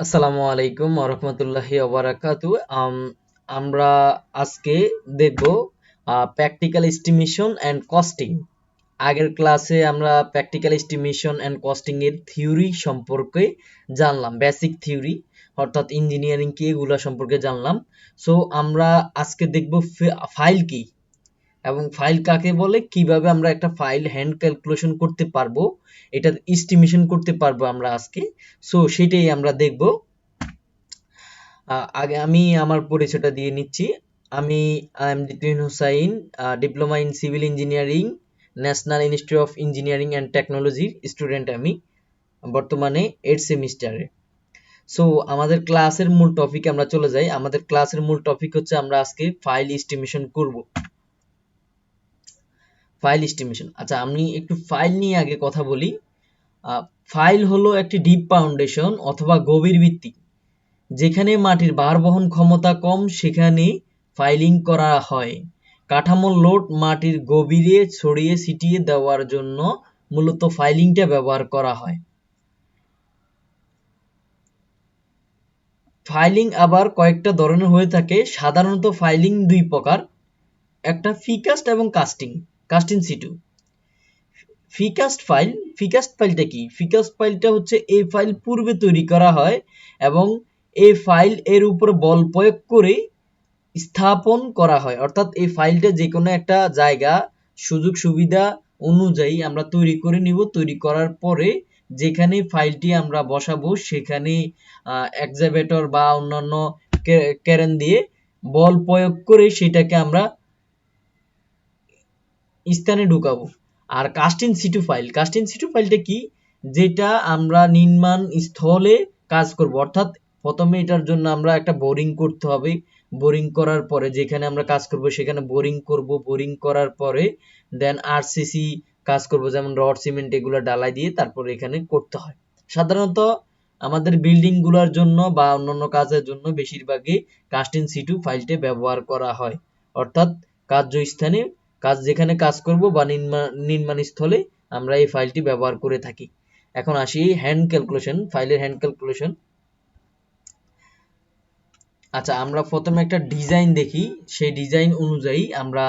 আসসালামু আলাইকুম ওয়া রাহমাতুল্লাহি ওয়া বারাকাতুহু। আমরা আজকে দেখব প্র্যাকটিক্যাল এস্টিমেশন এন্ড কস্টিং। আগের ক্লাসে আমরা প্র্যাকটিক্যাল এস্টিমেশন এন্ড কস্টিং এর থিওরি সম্পর্কে জানলাম, বেসিক থিওরি অর্থাৎ ইঞ্জিনিয়ারিং কি এগুলা সম্পর্কে জানলাম। সো আমরা আজকে দেখব ফাইল কি এবং ফাইল কাকে বলে, কিভাবে আমরা একটা ফাইল হ্যান্ড ক্যালকুলেশন করতে পারবো, এটা এস্টিমেশন করতে পারবো আমরা আজকে। সো সেটাই আমরা দেখব। আগে আমি আমার পরিচয়টা দিয়ে নিচ্ছি। আমি M Jitun Hussain, diploma in civil engineering, national institute of engineering and টেকনোলজির স্টুডেন্ট আমি, বর্তমানে 8 সেমিস্টারে। সো আমাদের ক্লাসের মূল টপিকে আমরা চলে যাই। আমাদের ক্লাসের মূল টপিক হচ্ছে আমরা আজকে ফাইল এস্টিমেশন করব। ফাইল এস্টিমেশন, আচ্ছা আমি একটু ফাইল নিয়ে আগে কথা বলি। ফাইল হলো একটি ডিপ ফাউন্ডেশন অথবা গভীর ভিত্তি, যেখানে মাটির ভার বহন ক্ষমতা কম সেখানে ফাইলিং করা হয়। কাঠামোর লোড মাটির গভীরে ছড়িয়ে ছিটিয়ে দেওয়ার জন্য মূলত ফাইলিংটা ব্যবহার করা হয়। ফাইলিং আবার কয়েকটা ধরনের হয়ে থাকে। সাধারণত ফাইলিং দুই প্রকার, একটা ফিকাস্ট এবং কাস্টিং, কাস্টিং সিটু। ফিকাস্ট ফাইলটা কি? ফিকাস্ট ফাইলটা হচ্ছে এই ফাইল পূর্বে তৈরি করা হয় এবং এই ফাইল এর উপর বল প্রয়োগ করে স্থাপন করা হয়, অর্থাৎ এই ফাইলটা যে কোনো একটা জায়গা সুযোগ সুবিধা অনুযায়ী আমরা তৈরি করে নিব। তৈরি করার পরে যেখানে ফাইলটি আমরা বসাবো সেখানে এক্সাভেটর বা অন্যান্য ক্যারেন দিয়ে বল প্রয়োগ করে সেটাকে আমরা স্থানে ঢুকাবো। আর কাস্টিং সিটু ফাইলটা কি? যেটা আমরা নির্মাণ স্থলে কাজ করব, অর্থাৎ প্রথমে এটার জন্য আমরা একটা বোরিং করতে হবে। বোরিং করার পরে যেখানে আমরা কাজ করব সেখানে বোরিং করব। বোরিং করার পরে দেন আরসিসি কাজ করব, যেমন রড সিমেন্ট এগুলো ডালাই দিয়ে তারপরে এখানে করতে হয়। সাধারণত আমাদের বিল্ডিং গুলোর জন্য বা অন্যান্য কাজের জন্য বেশিরভাগই কাস্টিং সিটু ফাইলটা ব্যবহার করা হয়, অর্থাৎ কার্যস্থানে কাজ যেখানে কাজ করব বা নির্মাণ স্থলে আমরা এই ফাইলটি ব্যবহার করে থাকি। এখন আসি হ্যান্ড ক্যালকুলেশন, ফাইলের হ্যান্ড ক্যালকুলেশন। আচ্ছা আমরা প্রথমে একটা ডিজাইন দেখি, সেই ডিজাইন অনুযায়ী আমরা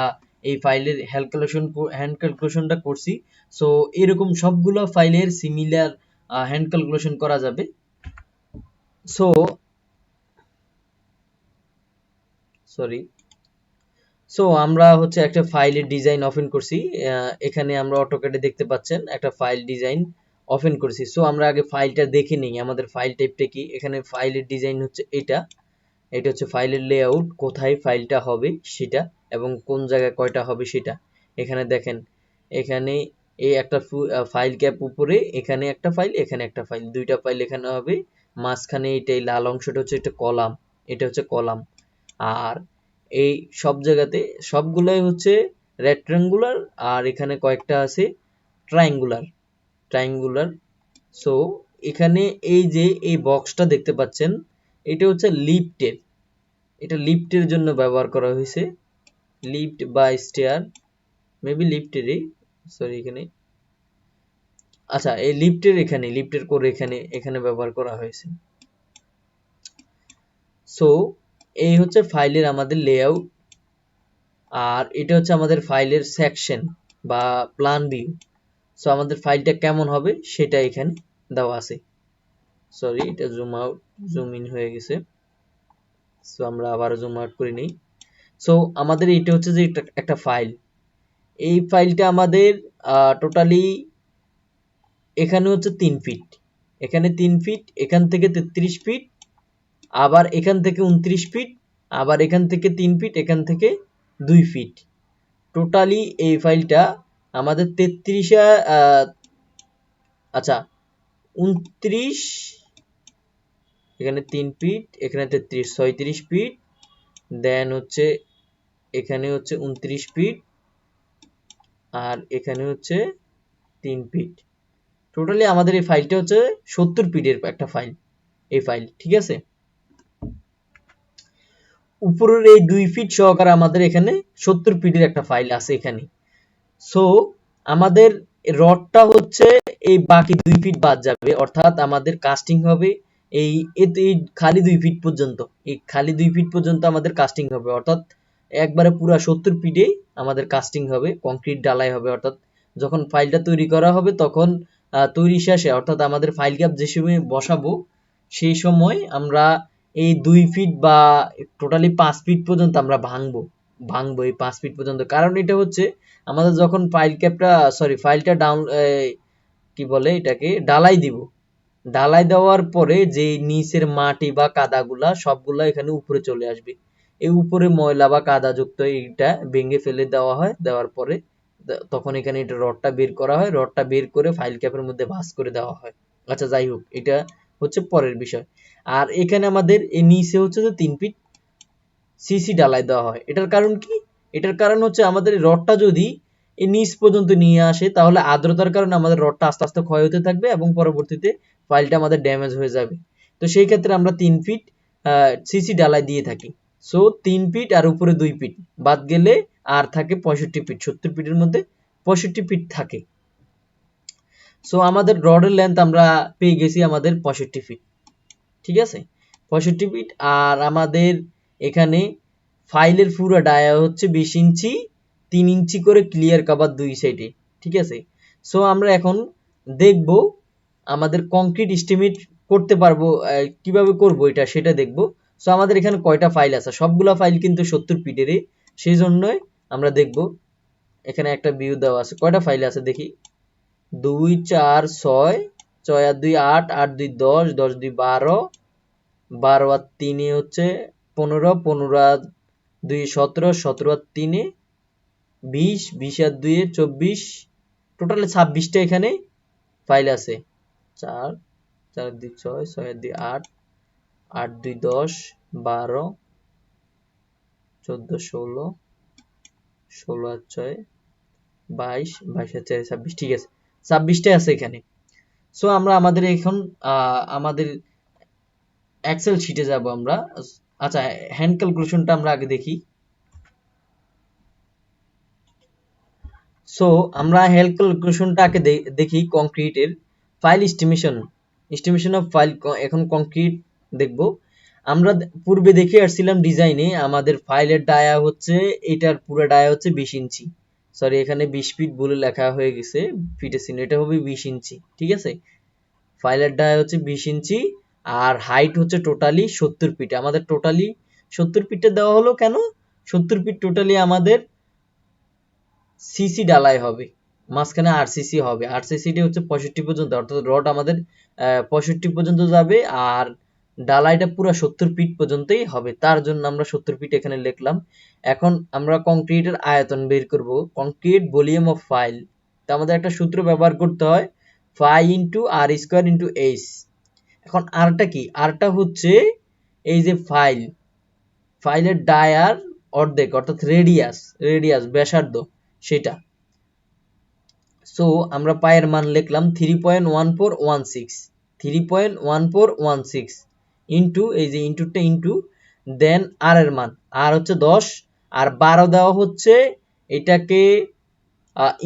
এই ফাইলের হ্যান্ড ক্যালকুলেশনটা করছি। সো এরকম সবগুলো ফাইলের সিমিলার হ্যান্ড ক্যালকুলেশন করা যাবে। সো সরি সো আমরা হচ্ছে একটা ফাইলের ডিজাইন ওপেন করছি। এখানে আমরা অটোক্যাডে দেখতে পাচ্ছেন একটা ফাইল ডিজাইন ওপেন করছি। সো আমরা আগে ফাইলটা দেখে নিই আমাদের ফাইল টাইপটা কি। এখানে ফাইলের ডিজাইন হচ্ছে এটা হচ্ছে ফাইলের লেআউট, কোথায় ফাইলটা হবে সেটা এবং কোন জায়গায় কয়টা হবে সেটা। এখানে দেখেন, এখানে এই একটা ফাইল ক্যাপ উপরে, এখানে একটা ফাইল, এখানে একটা ফাইল, দুইটা ফাইল এখানে হবে। মাঝখানে এই লাল অংশটা হচ্ছে একটা কলাম, এটা হচ্ছে কলাম। আর এই সব জায়গাতে সবগুলাই হচ্ছে রেক্ট্যাঙ্গুলার, আর এখানে কয়েকটা আছে ট্রায়াঙ্গুলার। সো এখানে এই যে এই বক্সটা দেখতে পাচ্ছেন, এটা হচ্ছে লিফটের, এটা লিফটের জন্য ব্যবহার করা হয়েছে। লিফট বা স্টেয়ার, মেবি লিফটেরই, সরি এখানে, আচ্ছা এই লিফটের করে এখানে ব্যবহার করা হয়েছে। সো এই হচ্ছে ফাইলের আমাদের লেআউট, আর এটা হচ্ছে আমাদের ফাইলের সেকশন বা প্ল্যান ভিউ। সো আমাদের ফাইলটা কেমন হবে সেটা এখানে দেওয়া আছে। সরি এটা জুম ইন হয়ে গেছে। সো আমরা আবার জুম আউট করে নিই। সো আমাদের এটা হচ্ছে যে একটা ফাইল। এই ফাইলটা আমাদের টোটালি এখানে হচ্ছে 3 ফিট, এখানে 3 ফিট, এখান থেকে 33 ফিট, আবার এখান থেকে 29 ফিট, আবার এখান থেকে 3 ফিট, এখান থেকে 2 ফিট। টোটালি এই ফাইলটা আমাদের 33 আচ্ছা 29, এখানে 3 ফিট, এখানে 33, 36 ফিট, দেন হচ্ছে এখানে হচ্ছে 29 ফিট, আর এখানে হচ্ছে 3 ফিট। টোটালি আমাদের এই ফাইলটা হচ্ছে 70 ফিটের একটা ফাইল, এই ফাইল, ঠিক আছে। উপরের এই 2 ফিট সহকারে আমাদের এখানে 70 ফিটের একটা ফাইল আছে এখানে। সো আমাদের রডটা হচ্ছে এই বাকি 2 ফিট বাদ যাবে, অর্থাৎ আমাদের কাস্টিং হবে এই এই খালি 2 ফিট পর্যন্ত, এই খালি 2 ফিট পর্যন্ত আমাদের কাস্টিং হবে, অর্থাৎ একবারে পুরা 70 ফিটেই আমাদের কাস্টিং হবে, কংক্রিট ঢালাই হবে। অর্থাৎ যখন ফাইলটা তৈরি করা হবে তখন তৈরি শেষে অর্থাৎ আমাদের ফাইল ক্যাপ যে সময় বসাবো সেই সময় আমরা এই 2 ফিট বা টোটালি 5 ফিট পর্যন্ত আমরা ভাঙবো এই 5 ফিট পর্যন্ত। কারণ এটা হচ্ছে আমাদের যখন ফাইলটা ডাউন কি বলে এটাকে ঢালাই দিব, ঢালাই দেওয়ার পরে যে নিচের মাটি বা কাদাগুলা সবগুলা এখানে উপরে চলে আসবে। এই উপরে ময়লা বা কাদা যুক্ত এইটা ভেঙে ফেলে দেওয়া হয়, দেওয়ার পরে তখন এখানে এটা রডটা বের করা হয়, রডটা বের করে ফাইল ক্যাপের মধ্যে ভাঁজ করে দেওয়া হয়। আচ্ছা যাই হোক, এটা হচ্ছে পরের বিষয়। আর এখানে আমাদের এই নিচে হচ্ছে যে 3 ফিট সিসি ঢালাই দেওয়া হয়। এটার কারণ কি? এটার কারণ হচ্ছে আমাদের রডটা যদি এই নিচ পর্যন্ত নিয়ে আসে তাহলে আর্দ্রতার কারণে আমাদের রডটা আস্তে আস্তে ক্ষয় হতে থাকবে এবং পরবর্তীতে ফাইলটা আমাদের ড্যামেজ হয়ে যাবে। তো সেই ক্ষেত্রে আমরা 3 ফিট সিসি ঢালাই দিয়ে থাকি। সো 3 ফিট আর উপরে 2 ফিট বাদ গেলে আর থাকে 65 ফিট। 70 ফিটের মধ্যে 65 ফিট থাকে। সো আমাদের রডের লেন্থ আমরা পেয়ে গেছি আমাদের 65 ফিট। ঠিক আছে, 65 ফিট। আর আমাদের এখানে ফাইলের পুরো ডায়া হচ্ছে 20 ইঞ্চি, 3 ইঞ্চি করে ক্লিয়ার কভার 2 সাইডে। ঠিক আছে, সো আমরা এখন দেখব আমাদের কংক্রিট এস্টিমেট করতে পারবো কিভাবে করব এটা সেটা দেখব। সো আমাদের এখানে কয়টা ফাইল আছে, সবগুলা ফাইল কিন্তু 70 ফিটেরই, সেই জন্যই আমরা দেখব। এখানে একটা ভিউ দেওয়া আছে, কয়টা ফাইল আছে দেখি। 2 4 6, 6 আর 2 8, 8 2 10, 10 2 12, 12 আর 3 হচ্ছে 15, 15 আর 2 17, 17 আর 3 20, 20 আর 2 24, টোটালে 26টা এখানে ফাইল আছে। 4 4 2 6, 6 2 8, 8 2 10, 12, 14 16, 16 আর 6 22, 22 আর 4 26। ঠিক আছে, 26টা আছে এখানে। সো আমরা আমাদের এখন আমাদের এক্সেল শিটে যাব আমরা। আচ্ছা, হ্যান্ড ক্যালকুলেশনটা আমরা আগে দেখি। সো আমরা হ্যান্ড ক্যালকুলেশনটা আগে দেখি কংক্রিটের ফাইল এস্টিমেশন অফ ফাইল। এখন কংক্রিট দেখব। আমরা পূর্বে দেখে আসছিলাম ডিজাইনে আমাদের ফাইলের ডায়া হচ্ছে, এটার পুরো ডায়া হচ্ছে 20 ইঞ্চি। সরি, এখানে 20 ফিট বলে লেখা হয়ে গেছে, ফিটে চিহ্ন, এটা হবে 20 ইঞ্চি। ঠিক আছে, ফাইলের ডায়া হচ্ছে 20 ইঞ্চি আর হাইট হচ্ছে টোটালি 70 ফিট। আমাদের টোটালি 70 ফিটে দেওয়া হলো কেন? 70 ফিট টোটালি আমাদের সিসি ঢালাই হবে, মাঝখানে আরসিসি হবে। আরসিসিটি হচ্ছে 65 পর্যন্ত, অর্থাৎ রড আমাদের 65 পর্যন্ত যাবে আর ঢালাইটা পুরো 70 ফিট পর্যন্তই হবে। তার জন্য আমরা 70 ফিট এখানে লিখলাম। এখন আমরা কংক্রিটের আয়তন বের করব, কংক্রিট ভলিউম অফ ফাইল। তো আমাদের একটা সূত্র ব্যবহার করতে হয়, ফাই ইন্টু আর স্কোয়ার ইন্টু এইচ। এখন আরটা কি? আরটা হচ্ছে এই যে ফাইলের ডায়ার অর্ধেক, অর্থাৎ রেডিয়াস ব্যাসার্ধ সেটা। সো আমরা পায়ের মান লিখলাম 3.1416, 3.1416 ইন্টু এই যে ইন্টুটা ইন্টু দেন আর এর মান, আর হচ্ছে 10 আর 12 দেওয়া হচ্ছে এটাকে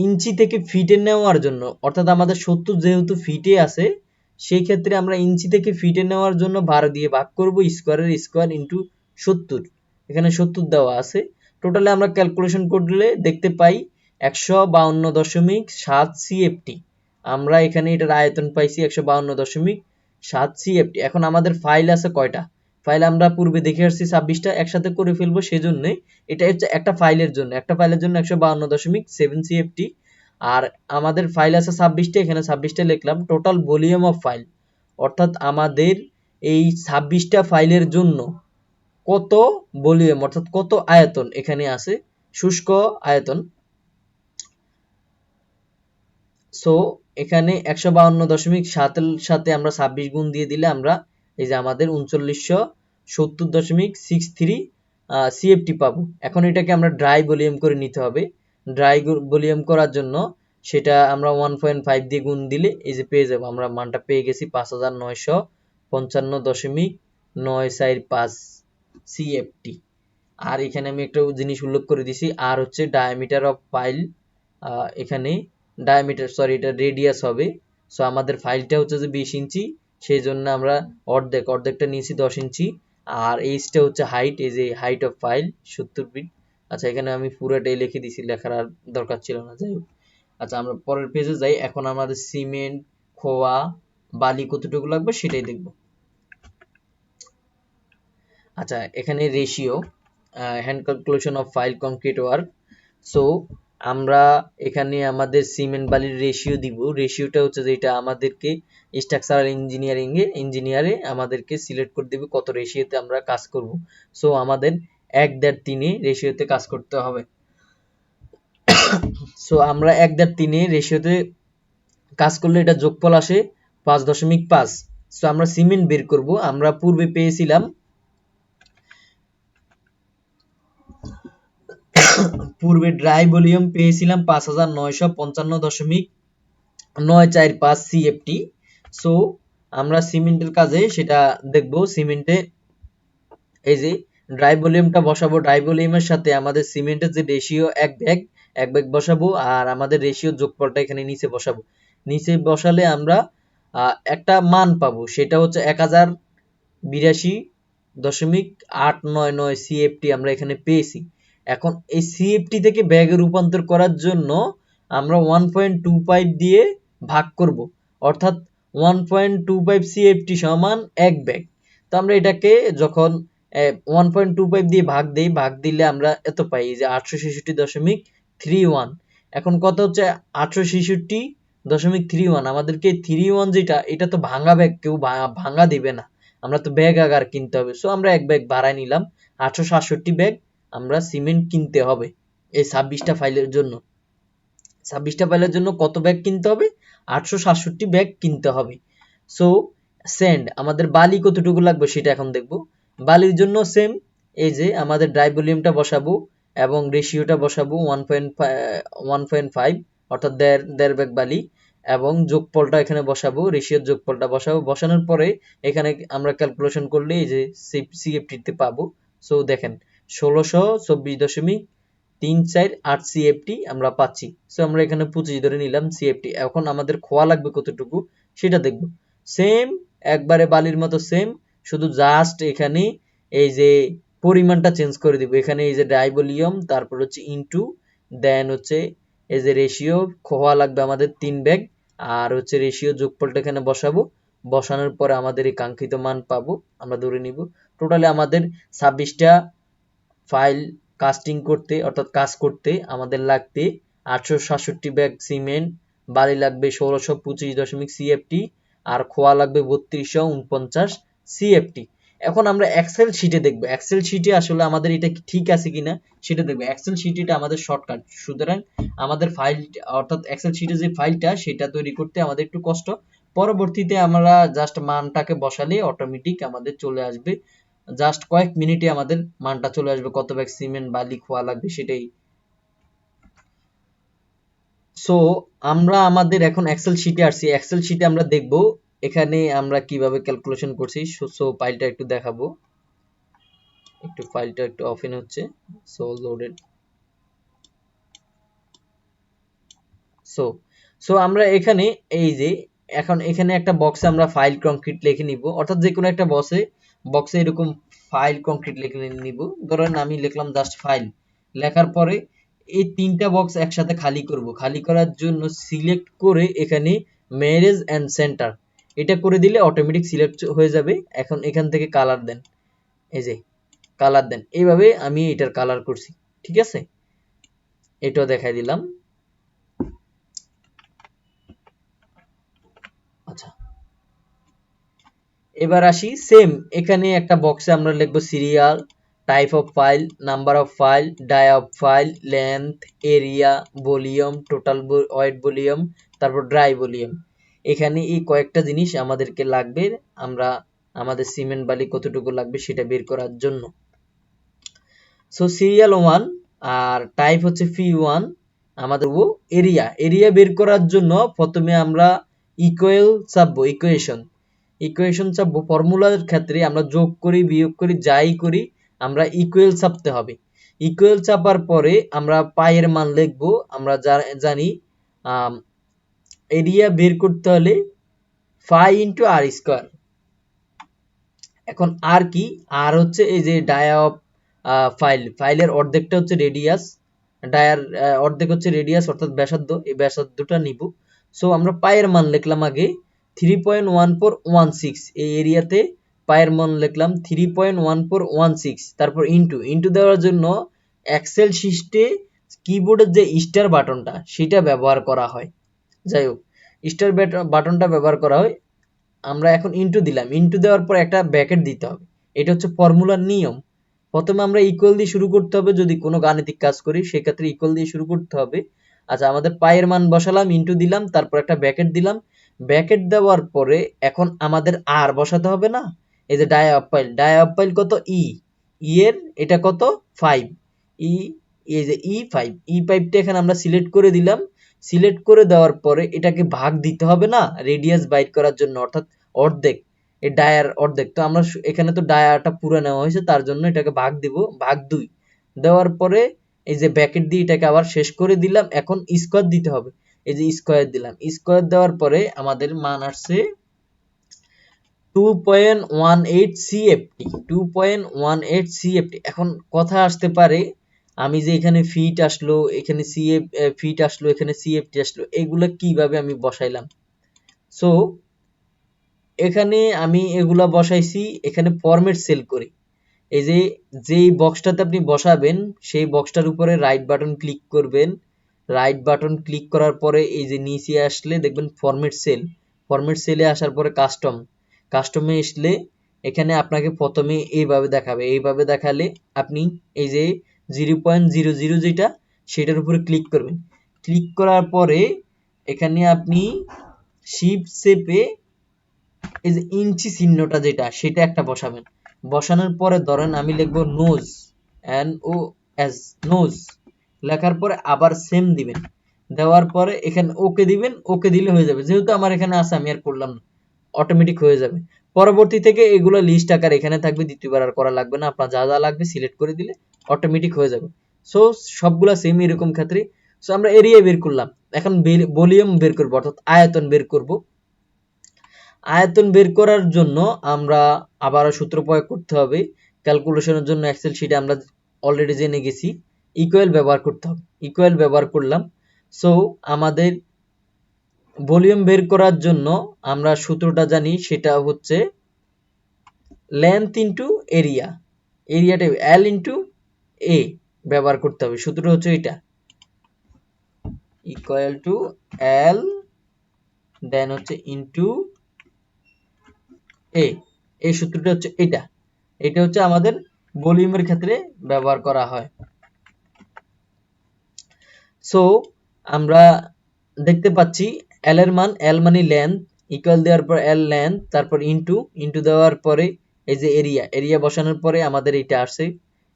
ইঞ্চি থেকে ফিটে নেওয়ার জন্য। অর্থাৎ আমাদের 70 যেহেতু ফিটে আছে সেই ক্ষেত্রে আমরা ইঞ্চি থেকে ফিটে নেওয়ার জন্য 12 দিয়ে ভাগ করব, স্কোয়ারের স্কোয়ার ইন্টু 70। এখানে 70 দেওয়া আছে। টোটালে আমরা ক্যালকুলেশন করলে দেখতে পাই 152.7 সিএফটি। আমরা এখানে এটার আয়তন পাইছি 152.7 সিএফটি। এখন আমাদের ফাইল আছে কয়টা? ফাইল আমরা পূর্বে দেখে আসছি 26টা, একসাথে করে ফেলবো সেজন্য। এটা হচ্ছে একটা ফাইলের জন্য 152.7 সিএফটি। আর আমাদের ফাইল আছে 26টা, এখানে 26টা লিখলাম। টোটাল ভলিউম অফ ফাইল, অর্থাৎ আমাদের এই 26টা ফাইলের জন্য কত ভলিউম অর্থাৎ কত আয়তন এখানে আছে, শুষ্ক আয়তন। সো এখানে 152.7 এর সাথে আমরা 26 গুণ দিয়ে দিলে আমরা এই যে আমাদের 3970.63 সিএফটি পাবো। এখন এটাকে আমরা ড্রাই ভলিউম করে নিতে হবে। ড্রাই ভলিউম করার জন্য সেটা আমরা 1.5 দিয়ে গুণ দিলে এই যে পেয়ে যাবো, আমরা মানটা পেয়ে গেছি 5955.945 সিএফটি। আর এখানে আমি একটা জিনিস উল্লেখ করে দিছি, আর হচ্ছে ডায়ামিটার অফ ফাইল। এখানে ডায়ামিটার এটা রেডিয়াস হবে। সো আমাদের ফাইলটা হচ্ছে যে 20 ইঞ্চি, সেই জন্য আমরা অর্ধেকটা নিয়েছি 10 ইঞ্চি। আর এইচটা হচ্ছে হাইট, এই যে হাইট অফ ফাইল 70 ফিট। আচ্ছা, এখানে আমি পুরোটাই লিখে দিছি, লেখার আর দরকার ছিল না, যাই হোক। আচ্ছা, আমরা পরের পেজে যাই। এখন আমাদের সিমেন্ট, খোয়া, বালি কতটুকু লাগবে সেটাই দেখব। আচ্ছা, এখানে ratio, hand calculation of file concrete work. So আমরা এখানে আমাদের সিমেন্ট বালির রেশিও দিব। রেশিওটা হচ্ছে যেটা আমাদেরকে স্ট্রাকচারাল ইঞ্জিনিয়ারে আমাদেরকে সিলেক্ট করে দিবে কত রেশিওতে আমরা কাজ করব। সো আমাদের 1/3 রেশিওতে কাজ করতে হবে। সো আমরা 1/3 রেশিওতে কাজ করলে এটা যোগফল আসে 5.5। সো আমরা সিমেন্ট বের করব। আমরা পূর্বে পেয়েছিলাম, পূর্বে ড্রাই ভলিউম পেয়েছিলাম 5955.945 সিএফটি। সো আমরা সিমেন্টের কাজে সেটা দেখব। সিমেন্টে এই যে ড্রাই ভলিউমটা বসাবো, ড্রাই ভলিউমের সাথে আমাদের সিমেন্টের যে রেশিও এক ব্যাগ বসাবো, আর আমাদের রেশিও যোগফলটা এখানে নিচে বসাবো। নিচে বসালে আমরা একটা মান পাবো, সেটা হচ্ছে 1082.899 সিএফটি আমরা এখানে পেয়েছি। এখন এই সিএফটি থেকে ব্যাগে রূপান্তর করার জন্য আমরা 1.25 দিয়ে ভাগ করব, অর্থাৎ 1.25 সিএফটি সমান 1 ব্যাগ। তো আমরা এটাকে যখন 1.25 দিয়ে ভাগ দিলে আমরা এত পাই যে 866.31। এখন কত হচ্ছে 866.31। আমাদেরকে 31 যেটা, এটা তো ভাঙা ব্যাগ, কেউ ভাঙা দিবে না, আমরা তো ব্যাগ আগার কিনতে হবে। সো আমরা 1 ব্যাগ বাড়াই নিলাম, 867 ব্যাগ আমরা সিমেন্ট কিনতে হবে এই 26টা ফাইলের জন্য। 26টা ফাইলের জন্য কত ব্যাগ কিনতে হবে? 867 ব্যাগ কিনতে হবে। সো স্যান্ড, আমাদের বালি কতটুকু লাগবে সেটা এখন দেখব। বালির জন্য সেম, এই যে আমাদের ড্রাই ভলিউমটা বসাবো এবং রেশিওটা বসাবো 1.5, অর্থাৎ দেড় ব্যাগ বালি, এবং যোগফলটা এখানে বসাবো, রেশিওর যোগফলটা বসাবো। বসানোর পরে এখানে আমরা ক্যালকুলেশন করলে এই যে সিএফটিতে পাবো। সো দেখেন 1624.348 সিএফটি আমরা পাচ্ছি। সো আমরা এখানে 25 ধরে নিলাম সিএফটি। এখন আমাদের খোয়া লাগবে কতটুকু সেটা দেখব। সেম, একবারে বালির মতো সেম, শুধু জাস্ট এখানে এই যে পরিমাণটা চেঞ্জ করে দিব। এখানে এই যে ড্রাই ভলিউম, তারপর হচ্ছে ইনটু, দেন হচ্ছে এই যে রেশিও, খোয়া লাগবে আমাদের 3 ব্যাগ, আর হচ্ছে রেশিও যোগফলটা এখানে বসাবো। বসানোর পরে আমাদের এই কাঙ্ক্ষিত মান পাবো, আমরা ধরে নিব। টোটালি আমাদের 26টা ফাইল কাস্টিং করতে, অর্থাৎ কাজ করতে আমাদের লাগবে 867 ব্যাগ সিমেন্ট, বালি লাগবে 1625 সিএফটি, আর খোয়া লাগবে 3249 সিএফটি। এখন আমরা এক্সেল শিটে দেখব, এক্সেল শিটে আসলে আমাদের এটা ঠিক আছে কিনা সেটা দেখব। এক্সেল শিট এটা আমাদের শর্টকাট, সুতরাং আমাদের ফাইল, অর্থাৎ এক্সেল শিটে যে ফাইলটা সেটা তৈরি করতে আমাদের একটু কষ্ট। পরবর্তীতে আমরা জাস্ট মানটাকে বসালে অটোমেটিক আমাদের চলে আসবে, জাস্ট কয়েক মিনিটে আমাদের মানটা চলে আসবে, কত ব্যাগ সিমেন্ট বালি খোয়া লাগবে সেটাই। সো আমরা আমাদের এখন এক্সেল শিটে আসছি। এক্সেল শিটে আমরা দেখব এখানে আমরা কিভাবে ক্যালকুলেশন করছি। সো ফাইলটা একটু দেখাবো, ফাইলটা একটু ওপেন হচ্ছে। So loaded. সো সো আমরা এখানে এই যে এখন এখানে একটা বক্সে আমরা ফাইল কংক্রিট লিখে নিব, অর্থাৎ যে কোনো একটা বক্সে এরকম ফাইল কংক্রিট লিখে নিব। ধরেন আমি লিখলাম জাস্ট ফাইল, লেখার পরে এই 3টা বক্স একসাথে খালি করব। খালি করার জন্য সিলেক্ট করে এখানে ম্যারেজ এন্ড সেন্টার এটা করে দিলে অটোমেটিক সিলেক্ট হয়ে যাবে। এখন এখান থেকে কালার দেন, এই যে কালার দেন, এইভাবে আমি এটার কালার করছি, ঠিক আছে, এটাও দেখাই দিলাম। আচ্ছা, এবার আসি সেম, এখানে একটা বক্সে আমরা লিখবো serial, type of pile, number of pile, dia of pile, length, area, volume, total wet volume, তারপর ড্রাই ভলিউম। এখানে এই কয়েকটা জিনিস আমাদেরকে লাগবে, আমরা আমাদের সিমেন্ট বালি কতটুকু লাগবে সেটা বের করার জন্য। সো সিরিয়াল 1 আর টাইপ হচ্ছে ফি1, আমাদের এরিয়া বের করার জন্য প্রথমে আমরা ইকুয়েশন চাপবো। ফর্মুলার ক্ষেত্রে আমরা যোগ করি, বিয়োগ করি, যাই করি, আমরা ইকুয়াল চাপতে হবে। ইকুয়াল চাপার পরে আমরা পায়ের মান লিখবো। আমরা জানি এরিয়া বের করতে হলে ফাই ইন্টু আর স্কোয়ার। এখন আর কি, আর হচ্ছে এই যে ডায়া অফ ফাইলের অর্ধেকটা হচ্ছে রেডিয়াস, ডায়ার অর্ধেক হচ্ছে রেডিয়াস অর্থাৎ ব্যাসার্ধ, এই ব্যাসার্ধটা নিব। সো আমরা পায়ের মান লিখলাম আগে 3.1416, এই এরিয়াতে পায়ের মান লিখলাম 3.1416, তারপর ইন্টু দেওয়ার জন্য এক্সেল শিটে কিবোর্ডের যে স্টার বাটনটা সেটা ব্যবহার করা হয়। যাই হোক, স্টার বাটনটা ব্যবহার করা হয়। আমরা এখন ইন্টু দিলাম, ইন্টু দেওয়ার পর একটা ব্র্যাকেট দিতে হবে, এটা হচ্ছে ফর্মুলার নিয়ম। প্রথমে আমরা ইকুয়াল দিয়ে শুরু করতে হবে, যদি কোনো গাণিতিক কাজ করি সেক্ষেত্রে ইকুয়াল দিয়ে শুরু করতে হবে। আচ্ছা, আমাদের পায়ের মান বসালাম, ইন্টু দিলাম, তারপর একটা ব্র্যাকেট দিলাম। ব্র্যাকেট দেওয়ার পরে এখন আমাদের আর বসাতে হবে না, এই যে ডায়া অফ পাইল কত এর এটা কত 5 ই, এই যে ই5টা এখানে আমরা সিলেক্ট করে দিলাম। সিলেক্ট করে দেওয়ার পরে এটাকে ভাগ দিতে হবে না রেডিয়াস বাইর করার জন্য, অর্থাৎ অর্ধেক, এই ডায়ার অর্ধেক। তো আমরা এখানে তো ডায়াটা পুরো নেওয়া হয়েছে, তার জন্য এটাকে ভাগ দিব, ভাগ 2 দেওয়ার পরে এই যে ব্র্যাকেট দিয়ে এটাকে আবার শেষ করে দিলাম। এখন স্কোয়ার দিতে হবে, এই যে স্কোয়ার দিলাম। স্কোয়ার দেওয়ার পরে আমাদের মান আসছে 2.18 CFT, 2.18 CFT। এখন কথা আসতে পারে, আমি যে এখানে ফিট আসলো, এখানে ফিট আসলো, এখানে সিএফটি আসলো, এগুলো কিভাবে আমি বসাইলাম? সো এখানে আমি এগুলা বসাইছি এখানে ফরম্যাট সেল করে। এই যে যেই বক্সটাতে আপনি বসাবেন সেই বক্সটার উপরে রাইট বাটন ক্লিক করবেন। রাইট বাটন ক্লিক করার পরে এই যে নিচে আসলে দেখবেন ফরম্যাট সেল, ফরম্যাট সেলে আসার পরে কাস্টমে আসলে এখানে আপনাকে প্রথমে এইভাবে দেখাবে। এইভাবে দেখালে আপনি এই যে 0.00 যেটা সেটার উপরে ক্লিক করবেন। ক্লিক করার পরে এখানে আপনি শিফট চেপে এই যে ইঞ্চি চিহ্নটা যেটা সেটা একটা বসাবেন। বসানোর পরে ধরেন আমি লিখবো নোজ, NOS, নোজ লেখার পরে আবার সেম দিবেন। দেওয়ার পরে এখানে ওকে দিবেন, ওকে দিলে হয়ে যাবে। যেহেতু আমার এখানে আছে আমি আর করলাম না, অটোমেটিক হয়ে যাবে। পরবর্তী থেকে এগুলো লিস্ট আকার এখানে থাকবে, দ্বিতীয়বার আর করা লাগবে না। আপনার যা যা লাগবে সিলেক্ট করে দিলে অটোমেটিক হয়ে যাবে। সো সবগুলা সেম এরকম ক্ষেত্রে। সো আমরা এরিয়া বের করলাম, এখন ভলিউম বের করবো অর্থাৎ আয়তন বের করব। আয়তন বের করার জন্য আমরা আবারও সূত্র প্রয়োগ করতে হবে। ক্যালকুলেশনের জন্য এক্সেল শিটে আমরা অলরেডি জেনে গেছি, ইকুয়াল ব্যবহার করতে হবে। ইকুয়াল ব্যবহার করলাম। সো আমাদের ভলিউম বের করার জন্য আমরা সূত্রটা জানি, সেটা হচ্ছে লেন্থ ইন্টু এরিয়া, এরিয়াটা এল ইন্টু এ ব্যবহার করতে হবে। সূত্র হচ্ছে এটা, ইকুয়াল টু এল দেন হচ্ছে ইন্টু এ, এই সূত্রটা হচ্ছে এটা। এটা হচ্ছে আমাদের ভলিউমের ক্ষেত্রে ব্যবহার করা হয়। সো আমরা দেখতে পাচ্ছি এল এর মান, এল মানে লেন্থ, ইকুয়াল দেওয়ার পর এল লেন্থ, তারপর ইন্টু দেওয়ার পরে এই যে এরিয়া বসানোর পরে আমাদের এটা আসছে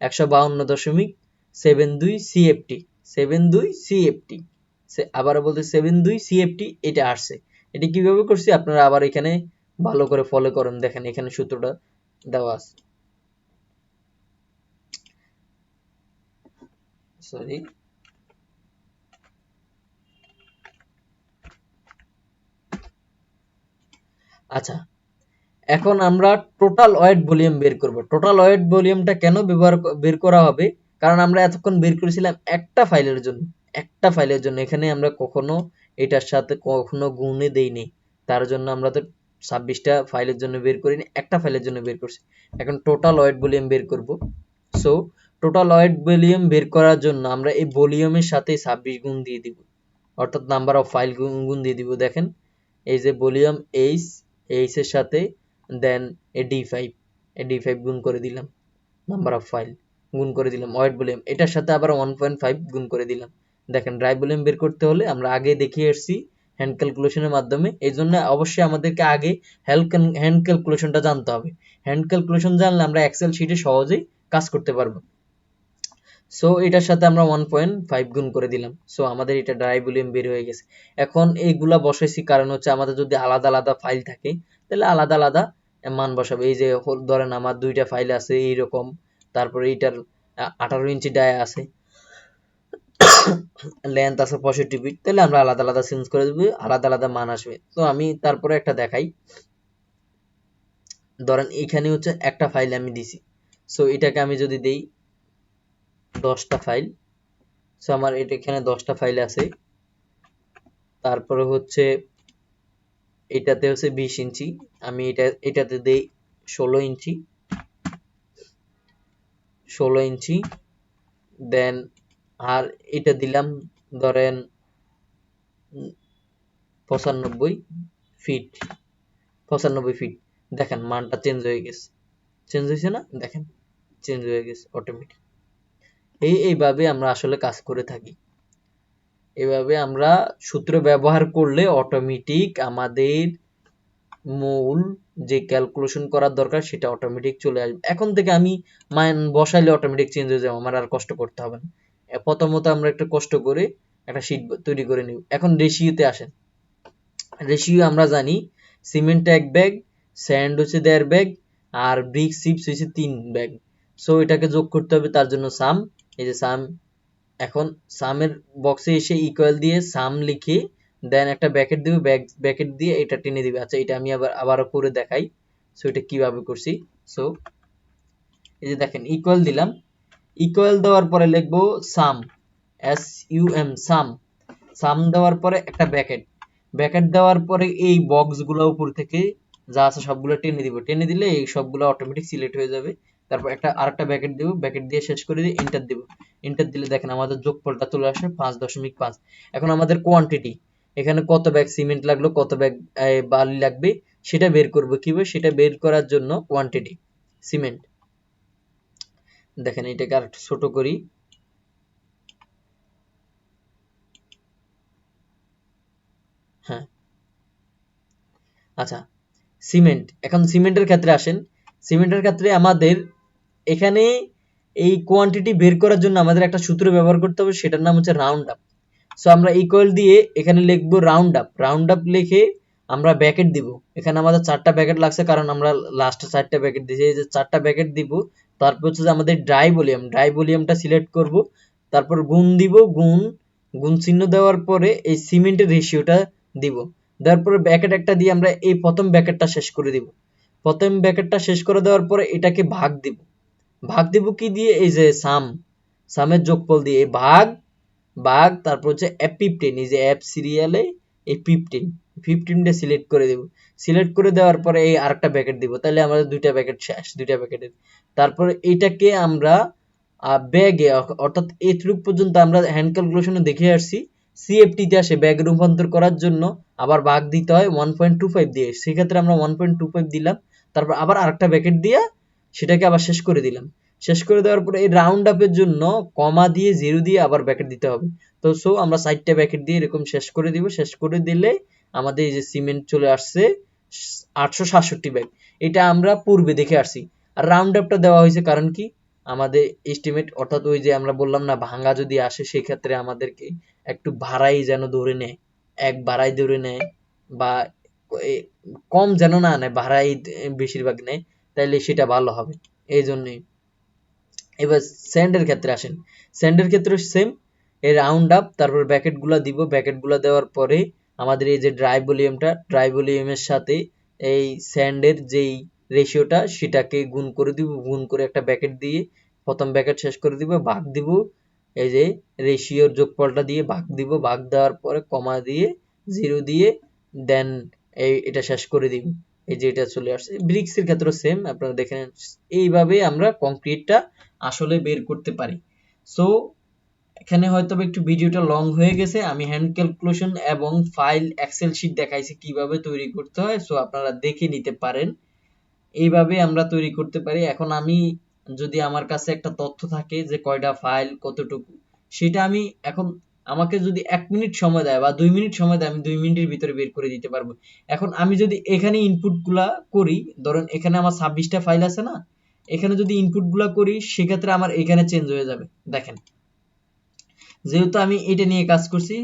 152.72 CFT, 72 CFT। আবারও বলতে 72 CFT এটা আসছে। এটা কিভাবে করছি আপনারা আবার এখানে ভালো করে ফলো করেন, দেখেন এখানে সূত্রটা দেওয়া আছে। সরি, আচ্ছা এখন আমরা টোটাল ওয়েট ভলিউম বের করব। টোটাল ওয়েট ভলিউমটা কেন বের করা হবে? কারণ আমরা এতক্ষণ বের করেছিলাম একটা ফাইলের জন্য, একটা ফাইলের জন্য। এখানে আমরা কখনো এটার সাথে কখনো গুণে দেইনি, তার জন্য আমরা তো 26টা ফাইলের জন্য বের করিনি, একটা ফাইলের জন্য বের করছি। এখন টোটাল ওয়েট ভলিউম বের করব। সো টোটাল ওয়েট ভলিউম বের করার জন্য আমরা এই ভলিউমের সাথে 26 গুণ দিয়ে দিব, অর্থাৎ নাম্বার অফ ফাইল গুণ দিয়ে দিব। দেখেন এই যে ভলিউম এইচ, এইচ এর সাথে দেন ডি5 গুণ করে দিলাম, নাম্বার অফ ফাইল গুণ করে দিলাম, ওয়েট ভলিউম এটার সাথে আবার 1.5 গুণ করে দিলাম। দেখেন ড্রাই ভলিউম বের করতে হলে আমরা আগে দেখিয়ে এসেছি হ্যান্ড ক্যালকুলেশনের মাধ্যমে। এই জন্য অবশ্যই আমাদেরকে আগে হ্যান্ড ক্যালকুলেশনটা জানতে হবে। হ্যান্ড ক্যালকুলেশন জানলে আমরা এক্সেল শিটে সহজেই কাজ করতে পারবো। সো এটার সাথে আমরা 1.5 গুণ করে দিলাম। সো আমাদের এটা ড্রাই ভলিউম বের হয়ে গেছে। এখন এইগুলা বসাইছি কারণ হচ্ছে আমাদের যদি আলাদা আলাদা ফাইল থাকে তাহলে আলাদা আলাদা মান বসাবে। এই যে ধরেন আমার 2টা ফাইল আছে এইরকম, তারপরে এইটার 18 ইঞ্চি ডায়া আছে, লেন্থ আছে 65 বিট, তাহলে আমরা আলাদা আলাদা চেঞ্জ করে দেবো, আলাদা আলাদা মান আসবে। তো আমি তারপরে একটা দেখাই, ধরেন এখানে হচ্ছে একটা ফাইল আমি দিছি, সো এটাকে আমি যদি দেই 10টা ফাইল, সো আমার এটা এখানে 10টা ফাইল আছে। তারপরে হচ্ছে এটাতে হচ্ছে 20 ইঞ্চি, আমি এটাতে দেই 16 ইঞ্চি, 16 ইঞ্চি, দেন আর এটা দিলাম ধরেন 95 ফিট, 95 ফিট। দেখেন মানটা চেঞ্জ হয়ে গেছে, চেঞ্জ হয়েছে না, দেখেন চেঞ্জ হয়ে গেছে অটোমেটিক। এইভাবে আমরা আসলে কাজ করে থাকি। এভাবে আমরা সূত্র ব্যবহার করলে অটোমেটিক আমাদের মূল যে ক্যালকুলেশন করার দরকার সেটা অটোমেটিক চলে আসবে। এখন থেকে আমি মান বসাইলে অটোমেটিক চেঞ্জ হয়ে যাবে, আমার আর কষ্ট করতে হবে না। প্রথমত আমরা একটু কষ্ট করে একটা শীট তৈরি করে নিব। এখন রেশিওতে আসেন। রেশিও আমরা জানি সিমেন্ট 1 ব্যাগ, স্যান্ড হচ্ছে 1.5 ব্যাগ, আর ব্রিক চিপস হচ্ছে 3 ব্যাগ। সো এটাকে যোগ করতে হবে, তার জন্য সাম, এই যে সাম। এখন সামের বক্সে এসে ইকুয়াল দিয়ে সাম লিখে দেন একটা ব্র্যাকেট দিবে, ব্র্যাকেট দিয়ে এটা টেনে দিবে। আচ্ছা এটা আমি আবারও করে দেখাই, সো এটা কিভাবে করছি। সো এই যে দেখেন ইকুয়াল দিলাম, ইকুয়াল দেওয়ার পরে লিখবো সাম, SUM সাম, সাম দেওয়ার পরে একটা ব্র্যাকেট, ব্র্যাকেট দেওয়ার পরে এই বক্সগুলো উপর থেকে যা আছে সবগুলো টেনে দিব, টেনে দিলে এই সবগুলো অটোমেটিক সিলেক্ট হয়ে যাবে। তারপর আরেকটা ব্র্যাকেট দিব, ব্র্যাকেট দিয়ে শেষ করে দিয়ে এন্টার দিব, এন্টার দিলে দেখেন আমাদের যোগফলটা চলে আসে 5.5। এখন আমাদের কোয়ান্টিটি, এখানে কত ব্যাগ সিমেন্ট লাগলো, কত ব্যাগ বালি লাগবে সেটা বের করবো কিভাবে, সেটা বের করার জন্য কোয়ান্টিটি সিমেন্ট, দেখেন এটাকে আর ছোট করি, হ্যাঁ আচ্ছা সিমেন্ট। এখন সিমেন্টের ক্ষেত্রে আসেন, সিমেন্টের ক্ষেত্রে আমাদের এখানে এই কোয়ান্টিটি বের করার জন্য আমাদের একটা সূত্র ব্যবহার করতে হবে, সেটার নাম হচ্ছে রাউন্ড আপ। সো আমরা ইকুয়াল দিয়ে এখানে লিখবো রাউন্ড আপ, রাউন্ড আপ লিখে আমরা ব্র্যাকেট দিব। এখানে আমাদের 4টা ব্র্যাকেট লাগছে কারণ আমরা লাস্টে 4টা ব্র্যাকেট দিয়েছি, এই যে 4টা ব্র্যাকেট দিব। তারপর হচ্ছে যে আমাদের ড্রাই ভলিউম, ড্রাই ভলিউমটা সিলেক্ট করব, তারপর গুণ দিব, গুণ চিহ্ন দেওয়ার পরে এই সিমেন্টের রেশিওটা দিব, দেওয়ার পরে ব্র্যাকেট একটা দিয়ে আমরা এই প্রথম ব্র্যাকেটটা শেষ করে দিব। প্রথম ব্র্যাকেটটা শেষ করে দেওয়ার পরে এটাকে ভাগ দিব, ভাগ দিব কি দিয়ে, এই যে সামের যোগফল দিয়ে ভাগ, তারপর হচ্ছে F15, এই যে F সিরিয়ালে এই 15টা সিলেক্ট করে দেব, সিলেক্ট করে দেওয়ার পরে এই আরেকটা ব্র্যাকেট দিব, তাহলে আমাদের দুইটা ব্র্যাকেট শেষ, দুইটা ব্র্যাকেটের। তারপরে এটাকে আমরা ব্যাগে, অর্থাৎ এইটুক পর্যন্ত আমরা হ্যান্ড ক্যালকুলেশনে দেখে আসছি, CFT তে আসে ব্যাগ রূপান্তর করার জন্য আবার ভাগ দিতে হয় 1.25 দিয়ে, সেক্ষেত্রে আমরা 1.25 দিলাম, তারপর আবার আরেকটা ব্র্যাকেট দিয়ে সেটাকে আবার শেষ করে দিলাম। শেষ করে দেওয়ার পরে এই রাউন্ড আপের জন্য কমা দিয়ে 0 দিয়ে আবার ব্র্যাকেট দিতে হবে। তো সো আমরা 4টা ব্র্যাকেট দিয়ে এরকম শেষ করে দিব, শেষ করে দিলে আমাদের এই যে সিমেন্ট চলে আসছে 867 ব্যাগ। এটা আমরা পূর্বে দেখে আসছি। আর রাউন্ড আপটা দেওয়া হয়েছে কারণ কি, আমাদের এস্টিমেট, অর্থাৎ ওই যে আমরা বললাম না ভাঙা যদি আসে সেক্ষেত্রে আমাদেরকে একটু ভাড়াই যেন ধরে নেয়, এক ভাড়াই ধরে নেয়, বা কম যেন না নেয়, ভাড়াই বেশিরভাগ নেয়, তাইলে সেটা ভালো হবে, এই জন্যই। এবার স্যান্ডের ক্ষেত্রে আসেন, স্যান্ডের ক্ষেত্রে সেম, এই রাউন্ড আপ, তারপর ব্র্যাকেট গুলা দিব, ব্র্যাকেট গুলা দেওয়ার পরে আমাদের এই যে ড্রাই ভলিউমটা, ড্রাই ভলিউমের সাথে এই স্যান্ডের যেই রেশিওটা সেটাকে গুণ করে দিব, গুণ করে একটা ব্র্যাকেট দিয়ে প্রথম ব্র্যাকেট শেষ করে দিব, ভাগ দিব, এই যে রেশিওর যোগফলটা দিয়ে ভাগ দিব, ভাগ দেওয়ার পরে কমা দিয়ে 0 দিয়ে দেন এটা শেষ করে দিব, এই যে এটা চলে আসছে। ব্রিক্সের ক্ষেত্রে সেম, আপনারা দেখেন। এইভাবে আমরা কংক্রিটটা আসলে বের করতে পারি। সো এখানে হয়তো একটু ভিডিওটা লং হয়ে গেছে, আমি হ্যান্ড ক্যালকুলেশন এবং ফাইল এক্সেল শিট দেখাইছি কিভাবে তৈরি করতে হয়, সো আপনারা দেখে নিতে পারেন। এইভাবে আমরা তৈরি করতে পারি। এখন আমি যদি আমার কাছে একটা তথ্য থাকে যে কয়টা ফাইল কতটুকু, সেটা আমি এখন, আমাকে যদি 1 মিনিট সময় দেয় বা 2 মিনিট সময় দেয়, আমি 2 মিনিটের ভিতরে বের করে দিতে পারবো। এখন আমি যদি এখানে ইনপুট গুলা করি, ধরেন এখানে আমার 26টা ফাইল আছে না, এখানে যদি ইনপুট গুলা করি সেক্ষেত্রে আমার এখানে চেঞ্জ হয়ে যাবে। দেখেন যেহেতু আমি এটা নিয়ে কাজ করছি,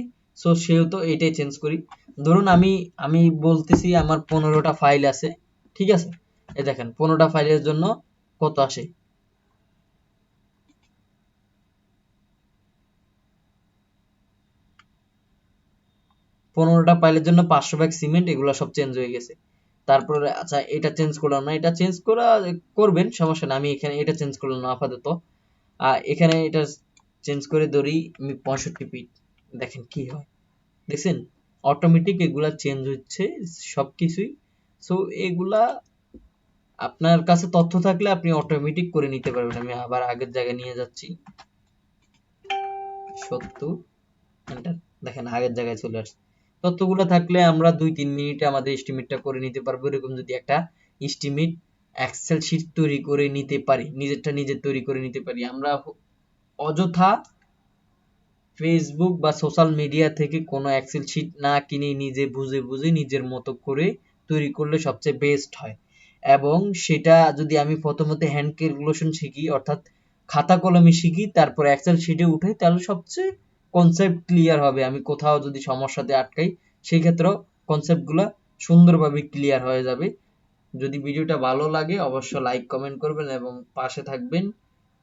সো সেহেতু এটাই চেঞ্জ করি। ধরুন আমি আমি বলতেছি আমার 15টা ফাইল আছে, ঠিক আছে, এই দেখেন 15টা ফাইলের জন্য কত আসে, 15টা ফাইলের জন্য 500 ব্যাগ সিমেন্ট, এগুলো সব চেঞ্জ হয়ে গেছে। তারপরে আচ্ছা এটা চেঞ্জ করলাম না, এটা চেঞ্জ করা করবেন, সমস্যা না, আমি এখানে এটা চেঞ্জ করলাম না আপাতত। এখানে এটা চেঞ্জ করে ধরি আমি 65 ফিট, দেখেন কি হয়, দেখছেন অটোমেটিক এগুলা চেঞ্জ হচ্ছে সবকিছুই। সো এগুলা আপনার কাছে তথ্য থাকলে আপনি অটোমেটিক করে নিতে পারবেন। আমি আবার আগের জায়গায় নিয়ে যাচ্ছি, 70 এন্টার, দেখেন আগের জায়গায় চলে আসছে। তথ্যগুলো থাকলে আমরা 2-3 মিনিটে আমাদের এস্টিমেটটা করে নিতে পারবো। এরকম যদি একটা এস্টিমেট এক্সেল শিট তৈরি করে নিতে পারি, নিজেরটা নিজে তৈরি করে নিতে পারি, আমরা অযথা ফেসবুক বা সোশ্যাল মিডিয়া থেকে কোনো এক্সেল শিট না কিনে নিজে বুঝে বুঝে নিজের মতো করে তৈরি করলে সবচেয়ে বেস্ট হয়। এবং সেটা যদি আমি প্রথমত হ্যান্ড ক্যালকুলেশন শিখি, অর্থাৎ খাতা কলমে শিখি, তারপর এক্সেল শিটে উঠাই, তাহলে সবচেয়ে কনসেপ্ট ক্লিয়ার হবে। আমি কোথাও যদি সমস্যাতে আটকাই, সেই ক্ষেত্রেও কনসেপ্টগুলো সুন্দরভাবে ক্লিয়ার হয়ে যাবে। যদি ভিডিওটা ভালো লাগে অবশ্যই লাইক কমেন্ট করবেন এবং পাশে থাকবেন।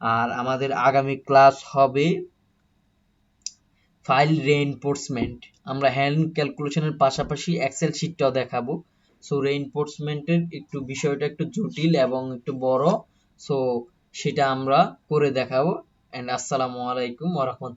আর আমাদের আগামী ক্লাস হবে ফাইল রেইনফোর্সমেন্ট। আমরা হ্যান্ড ক্যালকুলেশনের পাশাপাশি এক্সেল শিটটাও দেখাবো। সো রেইনফোর্সমেন্টের একটু বিষয়টা একটু জটিল এবং একটু বড়, সো সেটা আমরা করে দেখাবো। এন্ড আসসালামু আলাইকুম ওয়া রাহমাতুল্লাহ।